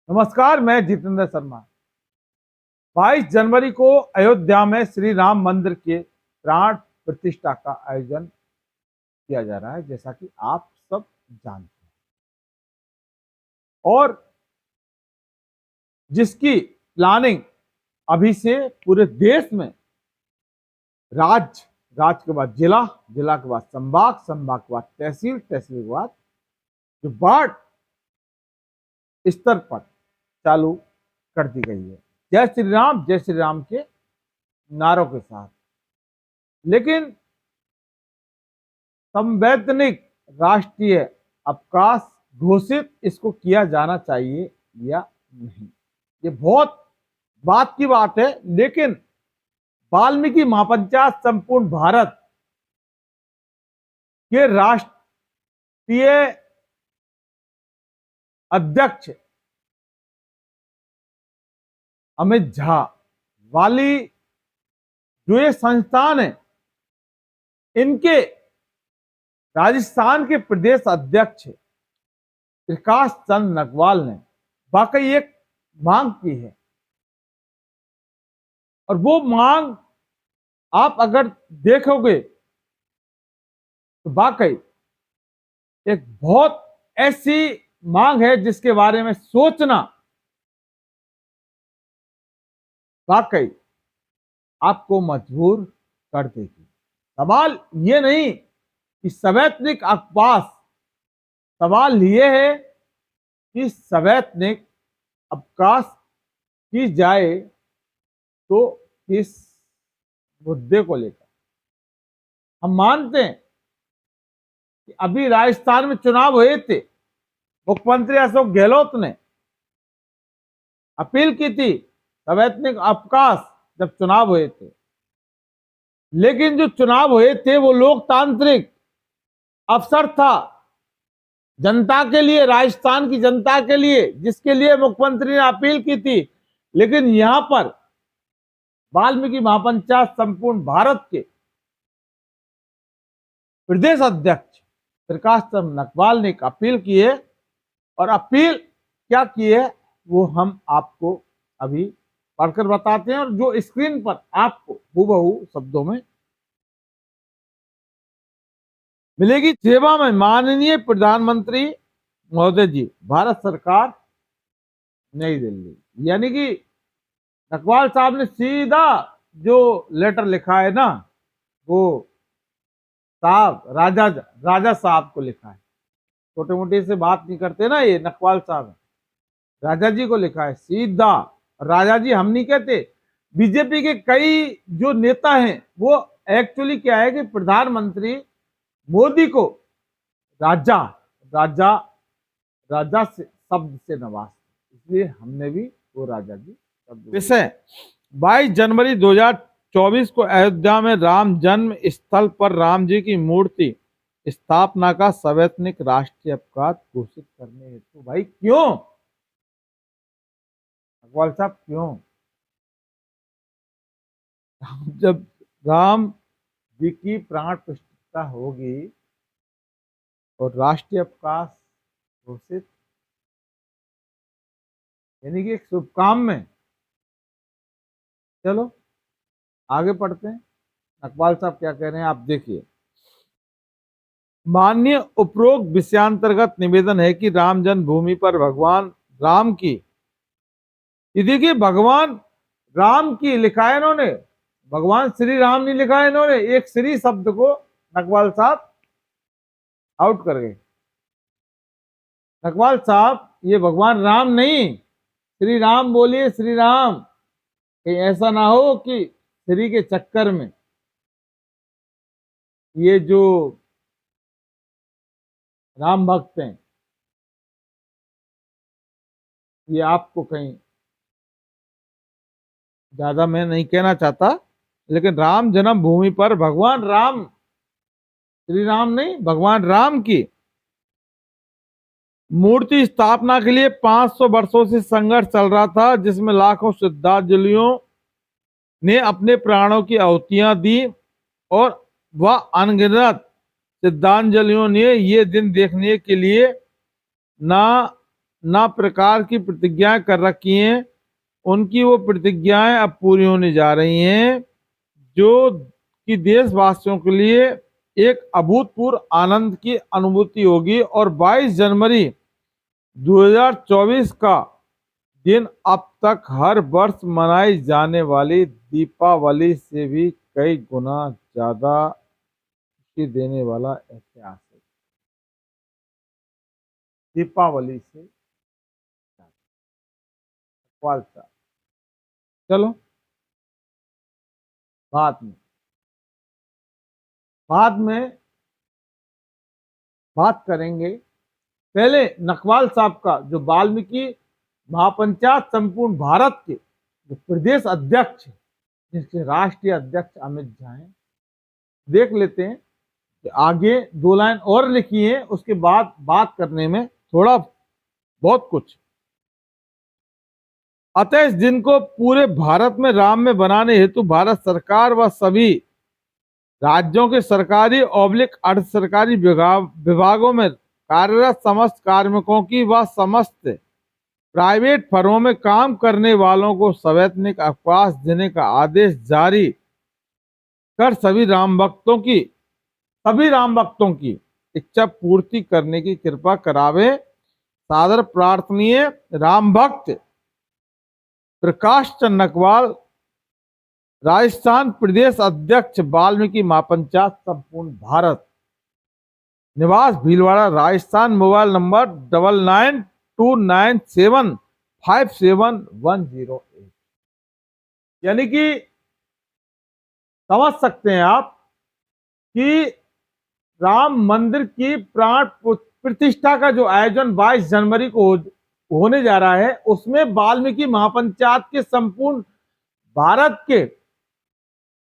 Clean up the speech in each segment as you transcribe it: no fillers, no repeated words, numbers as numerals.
नमस्कार, मैं जितेंद्र शर्मा। 22 जनवरी को अयोध्या में श्री राम मंदिर के प्राण प्रतिष्ठा का आयोजन किया जा रहा है, जैसा कि आप सब जानते हैं, और जिसकी प्लानिंग अभी से पूरे देश में राज्य के बाद जिला के बाद संभाग के बाद तहसील के बाद जो वार्ड स्तर पर चालू कर दी गई है, जय श्री राम के नारों के साथ। लेकिन संवैधानिक राष्ट्रीय अवकाश घोषित इसको किया जाना चाहिए या नहीं, ये बहुत बात की बात है। लेकिन वाल्मीकि महापंचायत संपूर्ण भारत के राष्ट्रीय अध्यक्ष अमित झा वाली जो ये संस्थान है, इनके राजस्थान के प्रदेश अध्यक्ष प्रकाश चंद नकवाल ने वाकई एक मांग की है, और वो मांग आप अगर देखोगे तो वाकई एक बहुत ऐसी मांग है जिसके बारे में सोचना वाकई आपको मजबूर कर देगी। सवाल ये नहीं कि संवैधानिक अवकाश, सवाल ये है कि संवैधानिक अवकाश की जाए तो इस मुद्दे को लेकर हम मानते हैं कि अभी राजस्थान में चुनाव हुए थे, मुख्यमंत्री अशोक गहलोत ने अपील की थी संवैधानिक अवकाश जब चुनाव हुए थे, लेकिन जो चुनाव हुए थे वो लोकतांत्रिक अवसर था जनता के लिए, राजस्थान की जनता के लिए, जिसके लिए मुख्यमंत्री ने अपील की थी। लेकिन यहां पर वाल्मीकि महापंचायत संपूर्ण भारत के प्रदेश अध्यक्ष प्रकाश चंद नकवाल ने एक अपील की है, और अपील क्या की है वो हम आपको अभी पढ़कर बताते हैं, और जो स्क्रीन पर आपको हूबहू शब्दों में मिलेगी। सेवा में माननीय प्रधानमंत्री महोदय जी, भारत सरकार, नई दिल्ली। यानी कि नकवाल साहब ने सीधा जो लेटर लिखा है ना, वो साहब राजा साहब को लिखा है, छोटे मोटे से बात नहीं करते ना, ये नकवाल साहब राजा जी को लिखा है सीधा। राजा जी हम नहीं कहते, बीजेपी के कई जो नेता हैं वो एक्चुअली क्या है कि प्रधानमंत्री मोदी को राजा राजा राजा से शब्द से नवाजते, इसलिए हमने भी वो राजा जी शब्द। विषय 22 जनवरी 2024 को अयोध्या में राम जन्म स्थल पर राम जी की मूर्ति स्थापना का संवैधानिक राष्ट्रीय अवकाश घोषित करने हेतु। भाई क्यों अकवाल साहब, क्यों? जब राम जी की प्राण प्रतिष्ठा होगी और राष्ट्रीय अवकाश घोषित, यानी कि एक शुभ काम में। चलो आगे पढ़ते हैं, अकबाल साहब क्या कह रहे हैं आप देखिए। माननीय उपरोक्त विषयांतर्गत निवेदन है कि राम जन्मभूमि पर भगवान राम की, ये देखिए भगवान राम की लिखा है इन्होंने, भगवान श्री राम नहीं लिखा है इन्होंने, एक श्री शब्द को नकवाल साहब आउट कर गए। नकवाल साहब ये भगवान राम नहीं, श्री राम बोलिए, श्री राम। कहीं ऐसा ना हो कि श्री के चक्कर में ये जो राम भक्त हैं ये आपको कहीं, ज्यादा मैं नहीं कहना चाहता, लेकिन राम जन्मभूमि पर भगवान राम, श्री राम नहीं, भगवान राम की मूर्ति स्थापना के लिए 500 वर्षों से संघर्ष चल रहा था, जिसमें लाखों श्रद्धांजलियों ने अपने प्राणों की आहुतियां दी, और वह अनगिनत श्रद्धांजलियों ने ये दिन देखने के लिए ना ना प्रकार की प्रतिज्ञाएं कर रखी हैं, उनकी वो प्रतिज्ञाएं अब पूरी होने जा रही हैं, जो कि देशवासियों के लिए एक अभूतपूर्व आनंद की अनुभूति होगी। और 22 जनवरी 2024 का दिन अब तक हर वर्ष मनाई जाने वाली दीपावली से भी कई गुना ज्यादा खुशी देने वाला ऐतिहासिक दीपावली से वालसा। चलो बाद में बात करेंगे। पहले नकवाल साहब का जो वाल्मीकि महापंचायत संपूर्ण भारत के जो प्रदेश अध्यक्ष हैं, जिसके राष्ट्रीय अध्यक्ष अमित झा हैं, देख लेते हैं कि आगे 2 लाइन और लिखी है, उसके बाद बात करने में थोड़ा बहुत कुछ। अतः इस दिन को पूरे भारत में राम में बनाने हेतु भारत सरकार व सभी राज्यों के सरकारी ऑब्लिक अर्ध सरकारी विभागों में कार्यरत समस्त कार्मिकों की व समस्त प्राइवेट फर्मों में काम करने वालों को सवैतनिक अवकाश देने का आदेश जारी कर सभी राम भक्तों की इच्छा पूर्ति करने की कृपा करावे। सादर प्रार्थनीय राम भक्त प्रकाश चंद नकवाल, राजस्थान प्रदेश अध्यक्ष वाल्मीकि महापंचायत संपूर्ण भारत, निवास भीलवाड़ा राजस्थान, मोबाइल नंबर 9929757108। यानी कि समझ सकते हैं आप कि राम मंदिर की प्राण प्रतिष्ठा का जो आयोजन 22 जनवरी को होने जा रहा है, उसमें वाल्मीकि महापंचायत के संपूर्ण भारत के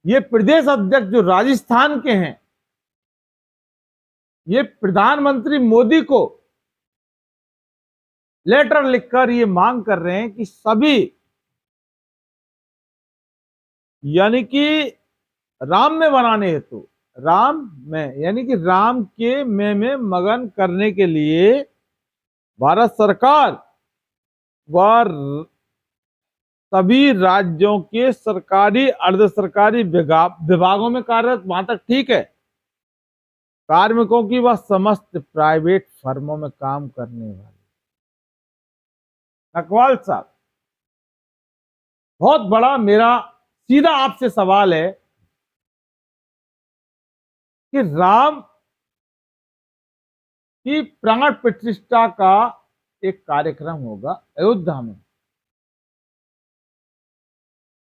ये प्रदेश अध्यक्ष जो राजस्थान के हैं, ये प्रधानमंत्री मोदी को लेटर लिखकर ये मांग कर रहे हैं कि सभी यानी कि राम में बनाने हेतु राम में यानी कि राम के में मगन करने के लिए भारत सरकार व सभी राज्यों के सरकारी अर्ध सरकारी विभागों में कार्यरत, वहां तक ठीक है, कार्मिकों की व समस्त प्राइवेट फर्मों में काम करने वाले। नकवाल साहब, बहुत बड़ा मेरा सीधा आपसे सवाल है कि राम की प्राण प्रतिष्ठा का एक कार्यक्रम होगा अयोध्या में,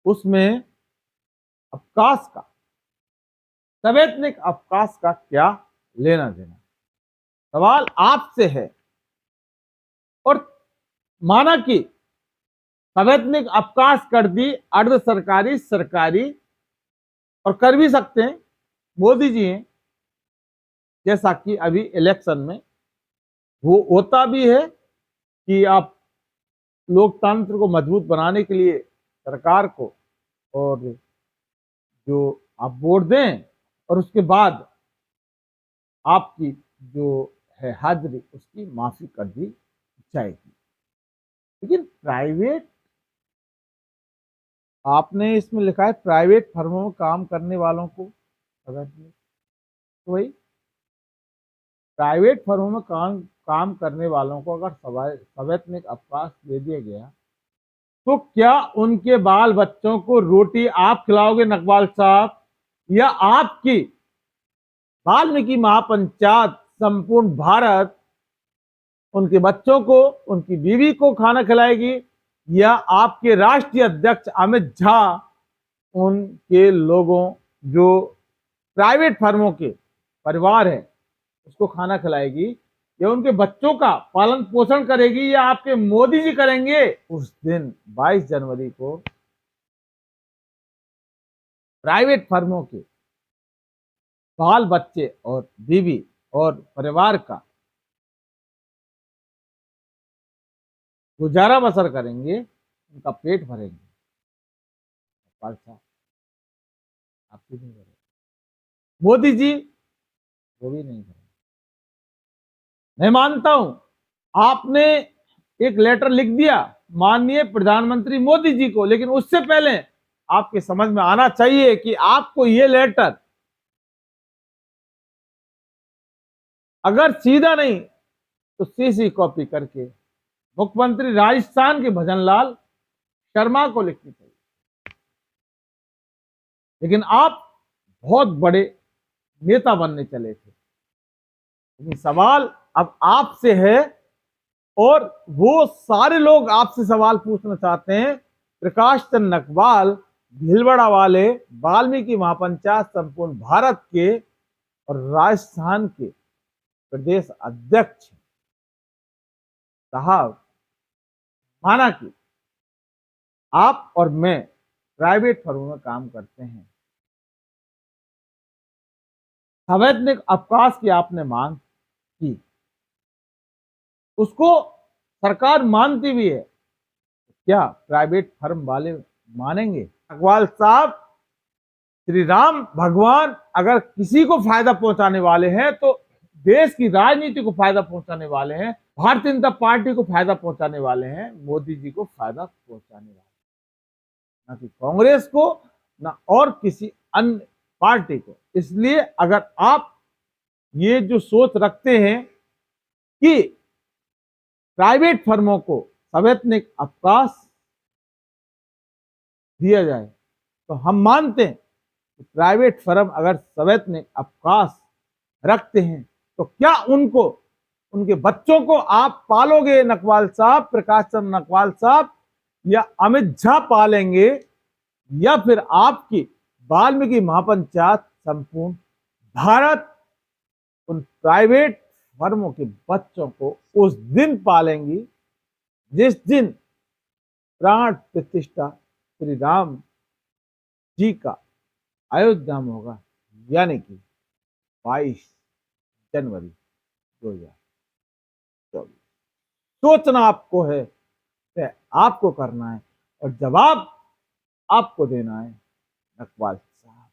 उसमें अवकाश का, सवैतनिक अवकाश का क्या लेना देना? सवाल आपसे है। और माना कि सवैतनिक अवकाश कर दी अर्ध सरकारी सरकारी, और कर भी सकते हैं, मोदी जी हैं, जैसा कि अभी इलेक्शन में वो होता भी है कि आप लोकतंत्र को मजबूत बनाने के लिए सरकार को और जो आप वोट दें और उसके बाद आपकी जो है हाजिरी उसकी माफी कर दी जाएगी। लेकिन प्राइवेट, आपने इसमें लिखा है प्राइवेट फर्मों में काम करने वालों को, तो भाई प्राइवेट फर्मों में काम करने वालों को अगर सवैतनिक अवकाश दे दिया गया, तो क्या उनके बाल बच्चों को रोटी आप खिलाओगे नकवाल साहब, या आपकी वाल्मीकि महापंचायत संपूर्ण भारत उनके बच्चों को, उनकी बीवी को खाना खिलाएगी, या आपके राष्ट्रीय अध्यक्ष अमित झा उनके लोगों जो प्राइवेट फर्मों के परिवार है उसको खाना खिलाएगी, या उनके बच्चों का पालन पोषण करेगी, या आपके मोदी जी करेंगे? उस दिन 22 जनवरी को प्राइवेट फर्मों के बाल बच्चे और बीवी और परिवार का गुजारा बसर करेंगे, उनका पेट भरेंगे। आप भी नहीं करेंगे, मोदी जी वो भी नहीं करेंगे। मैं मानता हूं आपने एक लेटर लिख दिया माननीय प्रधानमंत्री मोदी जी को, लेकिन उससे पहले आपके समझ में आना चाहिए कि आपको ये लेटर अगर सीधा नहीं तो सीसी कॉपी करके मुख्यमंत्री राजस्थान के भजनलाल शर्मा को लिखनी चाहिए। लेकिन आप बहुत बड़े नेता बनने चले थे, लेकिन सवाल अब आपसे है और वो सारे लोग आपसे सवाल पूछना चाहते हैं। प्रकाश चंद्र नकवाल भीलवाड़ा वाले वाल्मीकि महापंचायत संपूर्ण भारत के और राजस्थान के प्रदेश अध्यक्ष साहब, माना कि आप और मैं प्राइवेट फर्मों में काम करते हैं, अवैतनिक अवकाश की आपने मांग की, उसको सरकार मानती भी है, क्या प्राइवेट फर्म वाले मानेंगे? अग्रवाल साहब, श्री राम भगवान अगर किसी को फायदा पहुंचाने वाले हैं तो देश की राजनीति को फायदा पहुंचाने वाले हैं, भारतीय जनता पार्टी को फायदा पहुंचाने वाले हैं, मोदी जी को फायदा पहुंचाने वाले हैं, ना कि कांग्रेस को, ना और किसी अन्य पार्टी को। इसलिए अगर आप ये जो सोच रखते हैं कि प्राइवेट फर्मों को सवैतनिक अवकाश दिया जाए, तो हम मानते हैं कि प्राइवेट फर्म अगर सवैतनिक अवकाश रखते हैं तो क्या उनको, उनके बच्चों को आप पालोगे नकवाल साहब, प्रकाश चंद्र नकवाल साहब, या अमित झा पालेंगे, या फिर आपकी वाल्मीकि महापंचायत संपूर्ण भारत उन प्राइवेट फर्मों के बच्चों को उस दिन पालेंगी जिस दिन प्राण प्रतिष्ठा श्री राम जी का अयोध्या में होगा, यानी कि 22 जनवरी 2024। सोचना आपको है, आपको करना है और जवाब आपको देना है नकवाल साहब।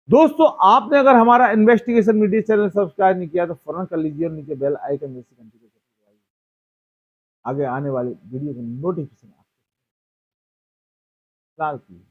दोस्तों, आपने अगर हमारा इन्वेस्टिगेशन मीडिया चैनल सब्सक्राइब नहीं किया तो फौरन कर लीजिए और नीचे बेल आइकन जैसी घंटी को दबाइए, आगे आने वाली वीडियो की नोटिफिकेशन आपको कीजिए।